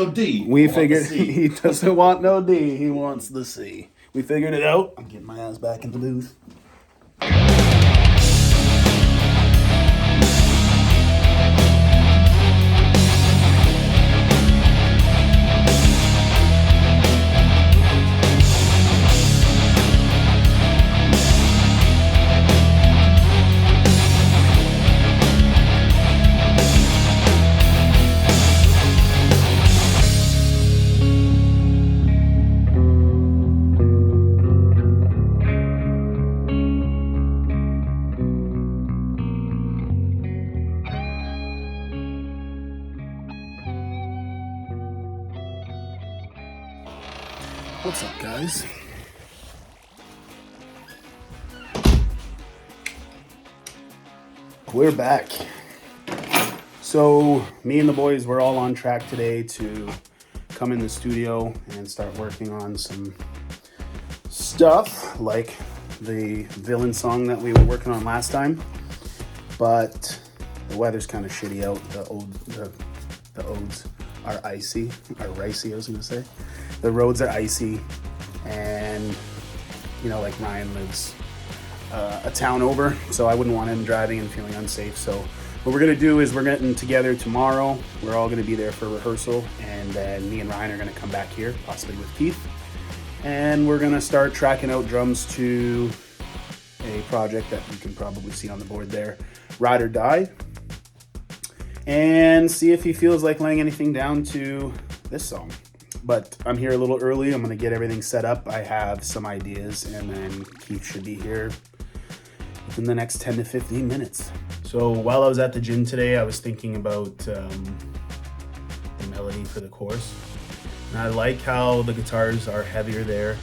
no D. We figured he doesn't want no D. He wants the C. We figured it out. I'm getting my ass back in the booth. What's up, guys? We're back. So, me and the boys were all on track today to come in the studio and start working on some stuff like the villain song that we were working on last time. But the weather's kind of shitty out. The odes are icy, or ricey, I was gonna say. The roads are icy, and you know, like Ryan lives a town over, so I wouldn't want him driving and feeling unsafe. So what we're gonna do is we're getting together tomorrow. We're all gonna be there for rehearsal, and then me and Ryan are gonna come back here, possibly with Keith, and we're gonna start tracking out drums to a project that you can probably see on the board there, Ride or Die, and see if he feels like laying anything down to this song. But I'm here a little early. I'm going to get everything set up. I have some ideas, and then Keith should be here within the next 10 to 15 minutes. So while I was at the gym today, I was thinking about the melody for the chorus. And I like how the guitars are heavier there.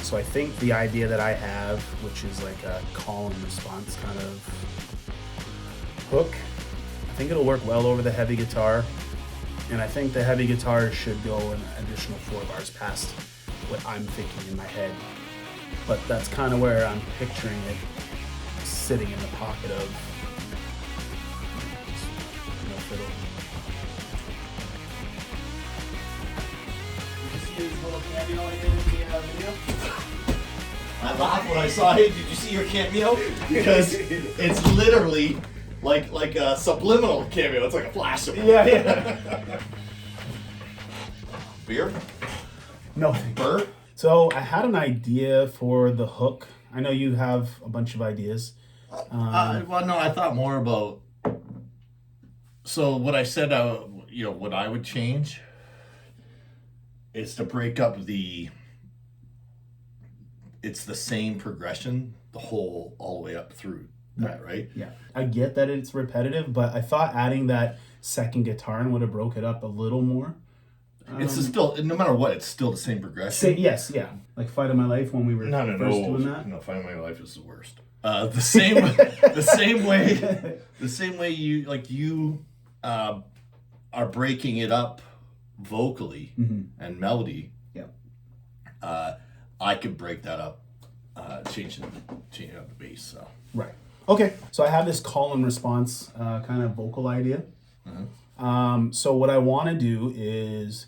So I think the idea that I have, which is like a call and response kind of hook, I think it'll work well over the heavy guitar. And I think the heavy guitar should go an additional 4 bars past what I'm thinking in my head. But that's kind of where I'm picturing it sitting in the pocket of fiddle. Did you see his little cameo in the video? I laughed when I saw it. Did you see your cameo? Because it's literally like a subliminal cameo. It's like a flash. Yeah. Beer? No. Burr? So I had an idea for the hook. I know you have a bunch of ideas. Well, no, I thought more about. So what I said, what I would change is to break up it's the same progression all the way up through that, right? Yeah. I get that it's repetitive, but I thought adding that second guitar would have broke it up a little more. It's still, no matter what, it's still the same progression. Yes, yeah. Like Fight of My Life when we were first doing that. No, Fight of My Life is the worst. The same way you are breaking it up vocally and melody. Yeah. I could break that up, changing up the bass. So right. Okay. So I have this call and response kind of vocal idea. So what I want to do is,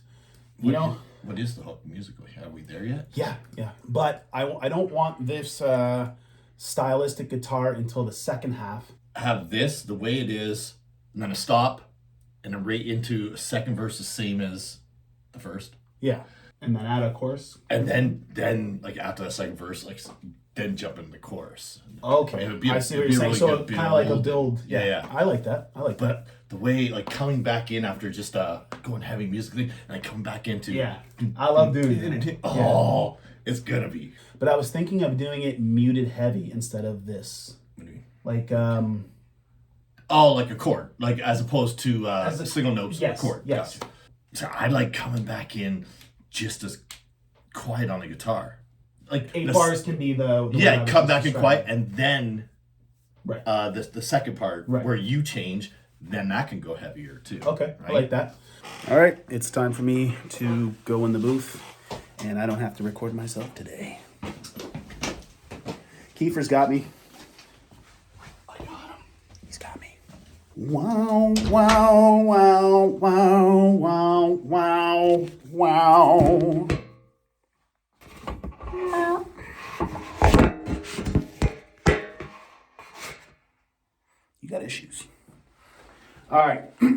what is the hook musically? Are we there yet? Yeah. But I don't want this stylistic guitar until the second half. Have this the way it is, and then a stop, and then right into a second verse the same as the first. Yeah. And then add a chorus. And then like after the second verse, then jump into the chorus. Okay. I see what you're saying. So kind of like a build. Yeah. I like that. But the way coming back in after just going heavy music thing, and then coming back into. Yeah. I love doing it. Oh, it's gonna be. But I was thinking of doing it muted heavy instead of this. What do you mean? Like like a chord, like as opposed to single notes. Yes. Chord. Yes. Gotcha. So I like coming back in just as quiet on the guitar. Like 8 bars can be the come back in quiet, and then right. The second part where you change, then that can go heavier too. Okay, right? I like that. All right, it's time for me to go in the booth, and I don't have to record myself today. Kiefer's got me. I got him. He's got me. Wow, wow, wow, wow, wow, wow, wow. You got issues. All right. We're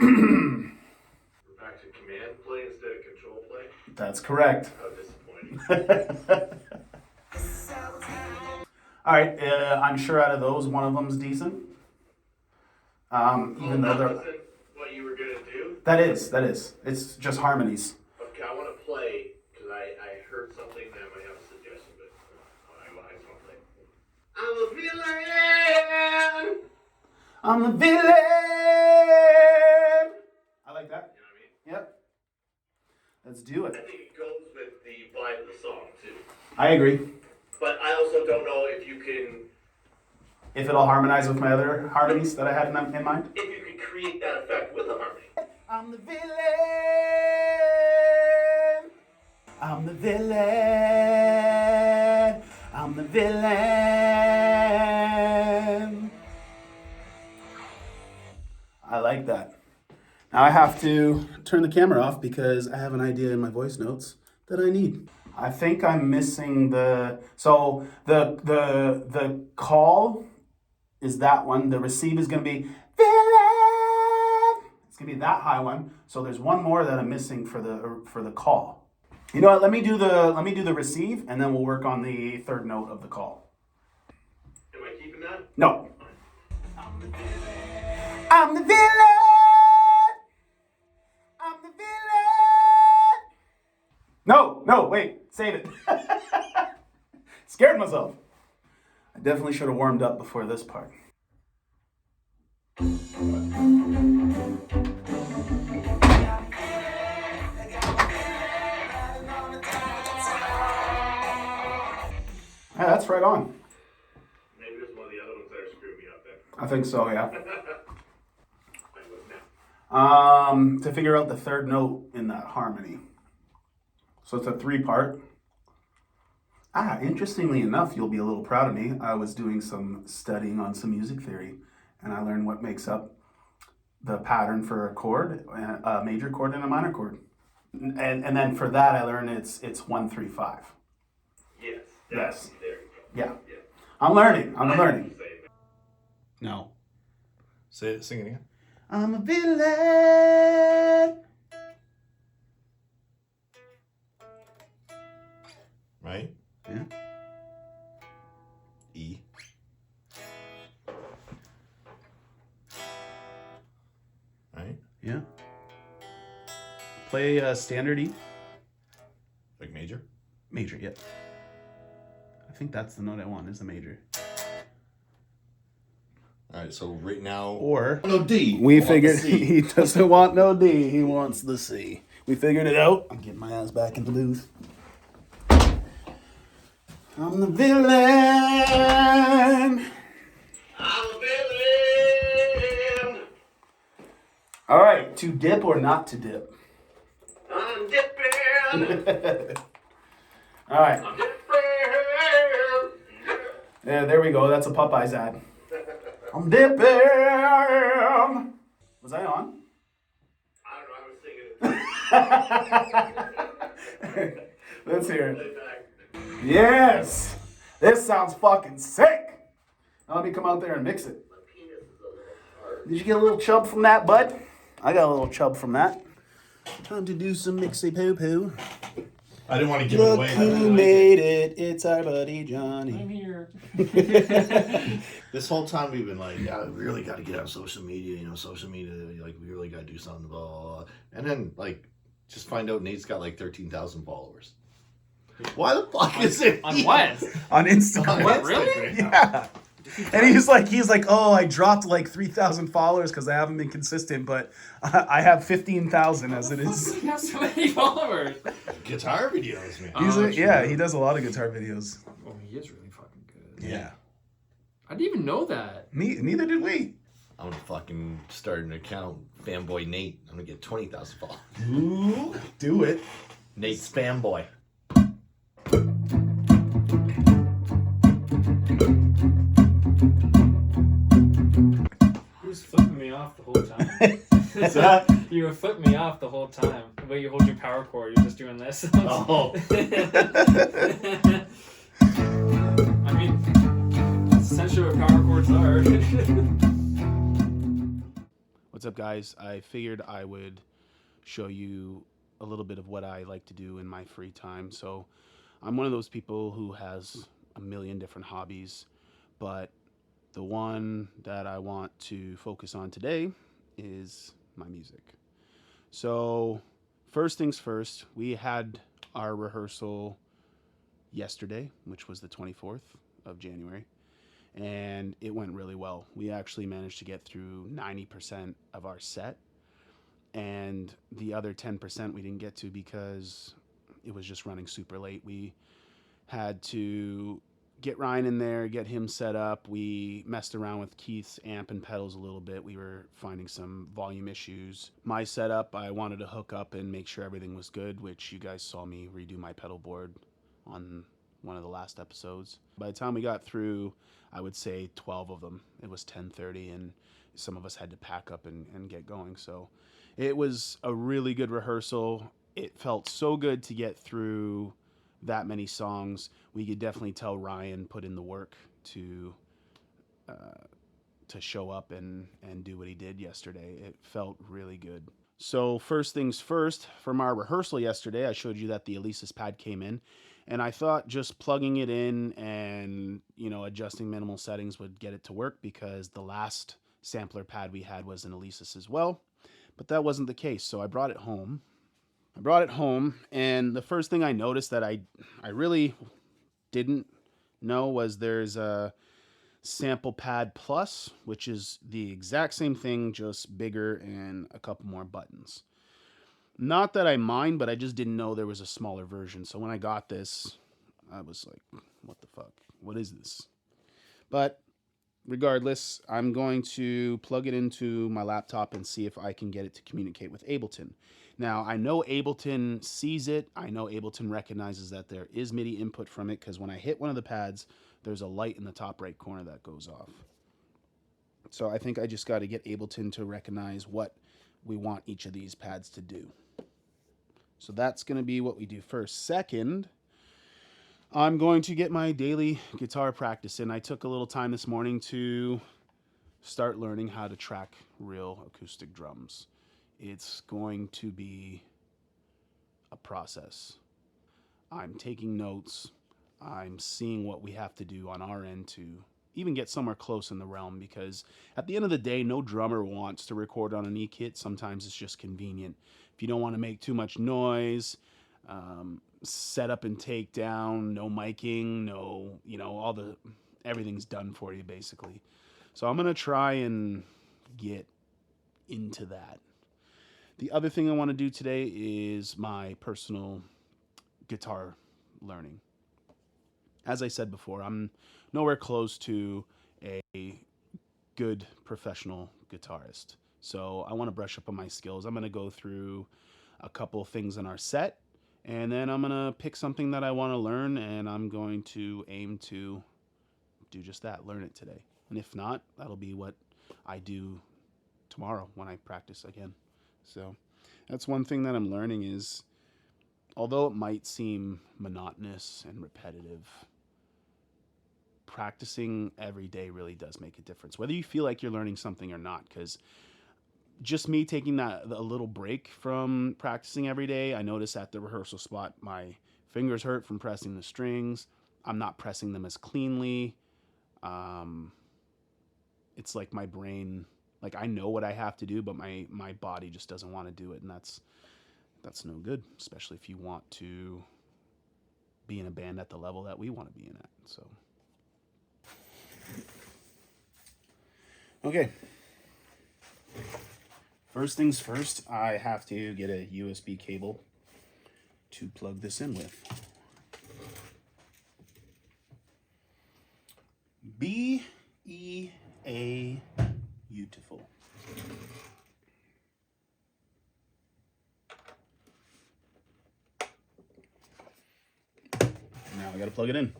back to command play instead of control play. That's correct. How disappointing. All right. I'm sure out of those, one of them's decent. Even though they're. What you were gonna do? That is. It's just harmonies. Okay, I want to play because I heard something that I might have a suggestion, but I just want to play. I'm a villain. I'm the villain. I like that. You know what I mean? Yep. Let's do I it. think it goes with the vibe of the song too. I agree. But I also don't know if you can. If it'll harmonize with my other harmonies that I had in mind. If you can create that effect with a harmony. I'm the villain. I'm the villain. I'm the villain. I like that. Now I have to turn the camera off because I have an idea in my voice notes that I need. I think I'm missing the call is that one. The receive is gonna be villain. It's gonna be that high one. So there's one more that I'm missing for the call. You know what? Let me do the receive and then we'll work on the third note of the call. Am I keeping that? No. I'm the villain. I'm the villain. I'm the villain. No, wait, save it. Scared myself. I definitely should have warmed up before this part. Yeah, that's right on. Maybe there's one of the other ones that are screwing me up then. I think so, yeah. I look now. To figure out the third note in that harmony. So it's a 3-part. Interestingly enough, you'll be a little proud of me. I was doing some studying on some music theory, and I learned what makes up the pattern for a chord, a major chord and a minor chord. And then for that, I learned it's 1, 3, 5. Yes. Yes. There you go. Yeah. Yeah. I'm learning. No. Sing it again. I'm a villain. Right? Yeah. E. Right? Yeah. Play standard E. Like major? Major, yeah. I think that's the note I want, is the major. Alright, so right now. Or No D. we I want figured the C. he doesn't want no D, he wants the C. We figured it out. I'm getting my ass back in the booth. I'm the villain. I'm a villain. All right, to dip or not to dip? I'm dipping. All right, I'm dipping. yeah, there we go. That's a Popeyes ad. I'm dipping. Was I on? I don't know. I was singing. Let's hear it. Play back. Yes! This sounds fucking sick! Now let me come out there and mix it. My penis is a little hard. Did you get a little chub from that, bud? I got a little chub from that. Time to do some mixy poo poo. I didn't want to give it Look away. who made it. It's our buddy Johnny. I'm here. This whole time we've been like, yeah, we really got to get on social media. Social media, like, we really got to do something, blah, blah, blah. And then, like, just find out Nate's got like 13,000 followers. Why the fuck is it? On what? On Instagram. What, really? Yeah. And he's like, oh, I dropped like 3,000 followers because I haven't been consistent, but I have 15,000 as it is. He has so many followers. Guitar videos, man. Yeah, he does a lot of guitar videos. Oh, he is really fucking good. Yeah. I didn't even know that. Neither did we. I'm gonna fucking start an account, Fanboy Nate. I'm gonna get 20,000 followers. Ooh, do it. Nate's Fanboy. Who's flipping me off the whole whole time. You were flipping me off the whole time. The way you hold your power cord, you're just doing this. Oh. I mean, that's essentially what power cords are. What's up, guys? I figured I would show you a little bit of what I like to do in my free time. So I'm one of those people who has a million different hobbies, but the one that I want to focus on today is my music. So first things first, we had our rehearsal yesterday, which was the 24th of January, and it went really well. We actually managed to get through 90% of our set, and the other 10% we didn't get to because it was just running super late. We had to get Ryan in there, get him set up. We messed around with Keith's amp and pedals a little bit. We were finding some volume issues. My setup, I wanted to hook up and make sure everything was good, which you guys saw me redo my pedal board on one of the last episodes. By the time we got through, I would say 12 of them. It was 10:30 and some of us had to pack up and get going. So it was a really good rehearsal. It felt so good to get through that many songs. We could definitely tell Ryan put in the work to show up and do what he did yesterday. It felt really good. So first things first, from our rehearsal yesterday, I showed you that the Alesis pad came in, and I thought just plugging it in and, you know, adjusting minimal settings would get it to work, because the last sampler pad we had was an Alesis as well, but that wasn't the case. So I brought it home. And the first thing I noticed that I really didn't know was there's a Sample Pad Plus, which is the exact same thing, just bigger and a couple more buttons. Not that I mind, but I just didn't know there was a smaller version. So when I got this, I was like, what the fuck? What is this? But regardless, I'm going to plug it into my laptop and see if I can get it to communicate with Ableton. Now, I know Ableton sees it. I know Ableton recognizes that there is MIDI input from it, because when I hit one of the pads, there's a light in the top right corner that goes off. So I think I just got to get Ableton to recognize what we want each of these pads to do. So that's going to be what we do first. Second, I'm going to get my daily guitar practice in. I took a little time this morning to start learning how to track real acoustic drums. It's going to be a process. I'm taking notes. I'm seeing what we have to do on our end to even get somewhere close in the realm, because at the end of the day, no drummer wants to record on an E-kit. Sometimes it's just convenient. If you don't want to make too much noise, set up and take down, no miking, no, you know, everything's done for you basically. So I'm going to try and get into that. The other thing I want to do today is my personal guitar learning. As I said before, I'm nowhere close to a good professional guitarist. So I want to brush up on my skills. I'm going to go through a couple of things in our set, and then I'm going to pick something that I want to learn, and I'm going to aim to do just that, learn it today. And if not, that'll be what I do tomorrow when I practice again. So that's one thing that I'm learning is, although it might seem monotonous and repetitive, practicing every day really does make a difference, whether you feel like you're learning something or not. Because just me taking a little break from practicing every day, I notice at the rehearsal spot, my fingers hurt from pressing the strings. I'm not pressing them as cleanly. It's like my brain, like I know what I have to do, but my body just doesn't want to do it. And that's no good, especially if you want to be in a band at the level that we want to be in at. So, okay. First things first, I have to get a USB cable to plug this in with. B-E-A beautiful. Now I gotta plug it in.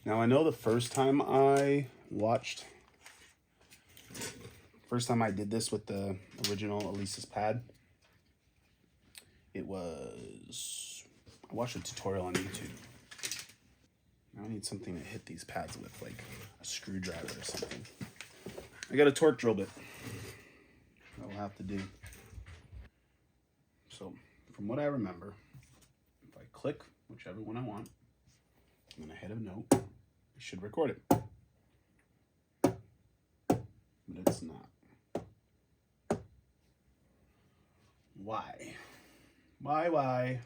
Now I know the first time I watched. First time I did this with the original Elisa's pad, I watched a tutorial on YouTube. Now I need something to hit these pads with, like a screwdriver or something. I got a torque drill bit. That'll have to do. So, from what I remember, if I click whichever one I want, and then I hit a note, it should record it. But it's not. Why? Why?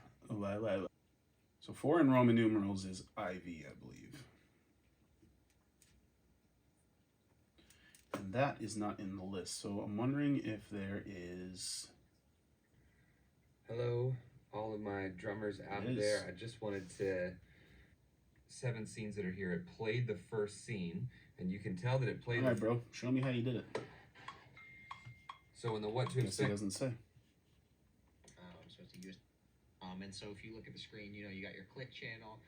So 4 in Roman numerals is IV, I believe. And that is not in the list. So I'm wondering if there is... Hello, all of my drummers out there. I just wanted to... 7 scenes that are here. It played the first scene, and you can tell that it played... All right, bro. Show me how you did it. So in the what to It expect... doesn't say. I'm supposed to use... and so if you look at the screen, you know, you got your click channel.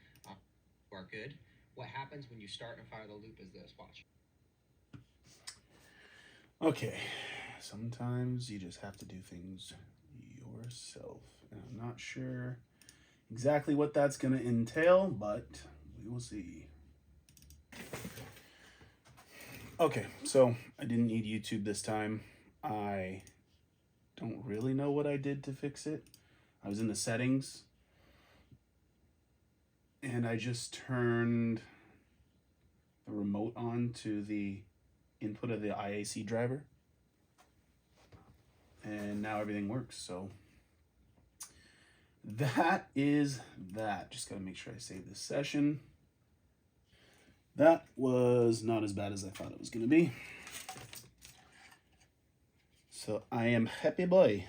Are good. What happens when you start and fire the loop is this. Watch. Okay. Sometimes you just have to do things yourself. And I'm not sure exactly what that's going to entail, but we will see. Okay, so I didn't need YouTube this time. I don't really know what I did to fix it. I was in the settings, and I just turned the remote on to the input of the IAC driver, and now everything works. So that is that. Just gotta make sure I save this session. That was not as bad as I thought it was gonna be. So I am happy boy.